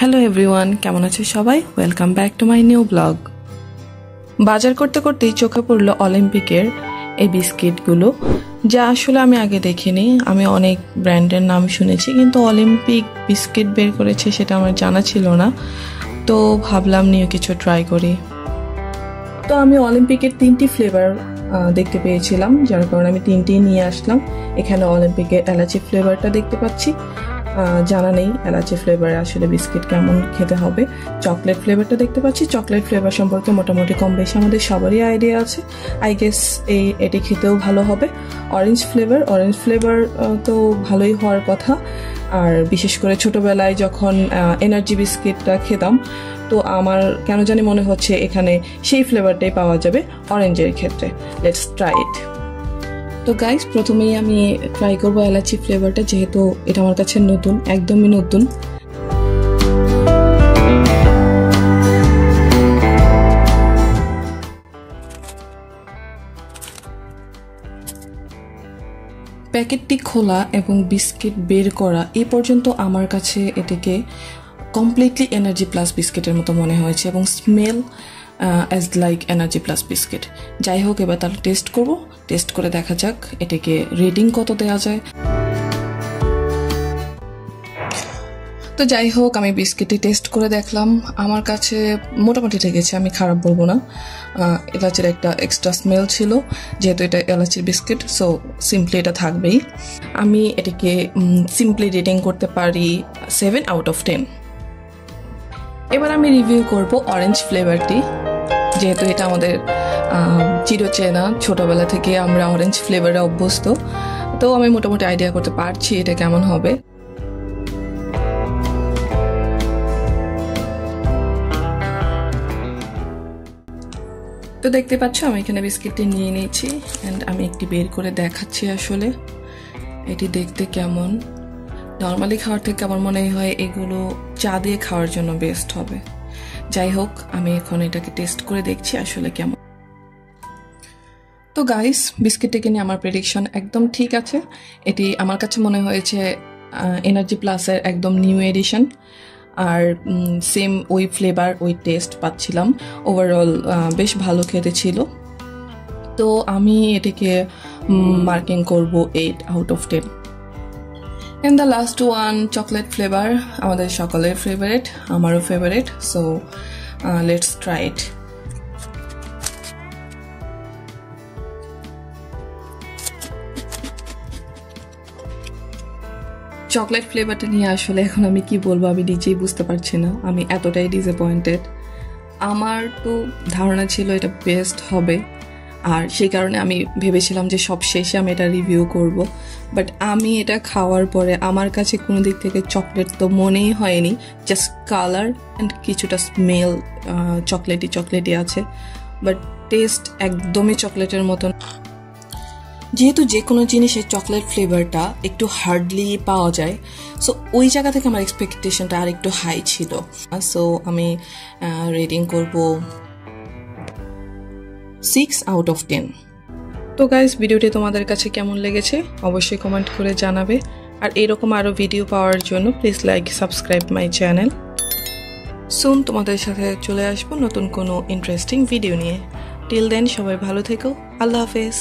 Hello everyone, কেমন আছে সবাই? Welcome back to my new blog. বাজার করতে করতেই চোখে পড়লো অলিম্পিকের এই বিস্কিটগুলো, যা আসলে আমি আগে দেখিনি। আমি অনেক ব্র্যান্ডের নাম শুনেছি, কিন্তু অলিম্পিক বিস্কিট বের করেছে সেটা আমার জানা ছিল না। তো ভাবলাম নিয়ে কিছু ট্রাই করি। তো আমি অলিম্পিকের 3টি ফ্লেভার দেখতে পেয়েছিলাম, যার কারণে আমি 3টিই নিয়ে আসলাম। এখানে অলিম্পিকের এলাচি ফ্লেভারটা দেখতে পাচ্ছি। জানা নেই এলাচি ফ্লেভার আসলে বিস্কিট কেমন খেতে হবে। চকলেট ফ্লেভারটা দেখতে পাচ্ছি। চকলেট ফ্লেভার সম্পর্কে মোটামুটি কম বেশি আমাদের সবারই আইডিয়া আছে। আই গেস এটি খেতেও ভালো হবে। অরেঞ্জ ফ্লেভার তো ভালোই হওয়ার কথা। আর বিশেষ করে ছোটবেলায় যখন এনার্জি বিস্কিটটা খেতাম, তো আমার কেন জানি মনে হচ্ছে এখানে সেই ফ্লেভারটাই পাওয়া যাবে অরেঞ্জের ক্ষেত্রে। Let's try it. তো গাইস, প্রথমেই আমি ট্রাই করবো এলাচি ফ্লেভারটা, যেহেতু এটা আমার কাছে নতুন, একদমই নতুন। প্যাকেটটি খোলা এবং বিস্কিট বের করা এই পর্যন্ত আমার কাছে এটাকে কমপ্লিটলি এনার্জি প্লাস বিস্কিটের মতো মনে হয়েছে, এবং smell as like energy plus biscuit. যাই হোক, এবার তাহলে টেস্ট করে দেখা যাক এটাকে রেটিং কত দেওয়া যায়। তো যাই হোক, আমি বিস্কিটটি টেস্ট করে দেখলাম। আমার কাছে মোটামুটি লেগেছে, আমি খারাপ বলবো না। এলাচির একটা এক্সট্রা স্মেল ছিল, যেহেতু এটা এলাচির বিস্কিট, সো সিম্পলি এটা থাকবেই। আমি এটাকে সিম্পলি রেটিং করতে পারি 7 আউট অফ 10। এবার আমি রিভিউ করব অরেঞ্জ ফ্লেভারটি, যেহেতু এটা আমাদের চিরচেনা, ছোটবেলা থেকে আমরা অরেঞ্জ ফ্লেভারে অভ্যস্ত। তো আমি মোটামুটি আইডিয়া করতে পারছি এটা কেমন হবে। তো দেখতে পাচ্ছ, আমি এখানে বিস্কিটটি নিয়ে নিয়েছি অ্যান্ড আমি একটি বের করে দেখাচ্ছি আসলে এটি দেখতে কেমন। নর্মালি খাওয়ার থেকে আমার মনে হয় এগুলো চা দিয়ে খাওয়ার জন্য বেস্ট হবে। যাই হোক, আমি এখন এটাকে টেস্ট করে দেখছি আসলে কেমন। তো গাইস, বিস্কিটটিকে নিয়ে আমার প্রেডিকশন একদম ঠিক আছে। এটি আমার কাছে মনে হয়েছে এনার্জি প্লাসের একদম নিউ এডিশন, আর সেম ওই ফ্লেভার ওই টেস্ট পাচ্ছিলাম। ওভারঅল বেশ ভালো খেতে ছিল। তো আমি এটিকে মার্কিং করব 8 out of 10। And the last one, chocolate flavor, আমাদের সকলের ফেভারিট, আমারও favourite. So let's try it. Chocolate ফ্লেভারটা নিয়ে আসলে এখন আমি কি বলবো, আমি নিজেই বুঝতে পারছি না। আমি এতটাই ডিসঅ্যাপয়েন্টেড। আমার তো ধারণা ছিল এটা বেস্ট হবে, আর সেই কারণে আমি ভেবেছিলাম যে সব শেষে আমি এটা রিভিউ করব। বাট আমি এটা খাওয়ার পরে আমার কাছে কোনো দিক থেকে চকলেট তো মনেই হয়নি। জাস্ট কালার অ্যান্ড কিছুটা স্মেল চকলেটি আছে, বাট টেস্ট একদমই চকলেটের মতন। যেহেতু যে কোনো জিনিসের চকলেট ফ্লেভারটা একটু হার্ডলি পাওয়া যায়, সো ওই জায়গা থেকে আমার এক্সপেকটেশনটা আর একটু হাই ছিল। সো আমি রেটিং করব 6 আউট অফ 10। তো গাইস, ভিডিওটি তোমাদের কাছে কেমন লেগেছে অবশ্যই কমেন্ট করে জানাবে। আর এরকম আরও ভিডিও পাওয়ার জন্য please like, subscribe my channel. Soon তোমাদের সাথে চলে আসবো নতুন কোনো ইন্টারেস্টিং ভিডিও নিয়ে। টিল দেন সবাই ভালো থেকো। আল্লাহ হাফেজ।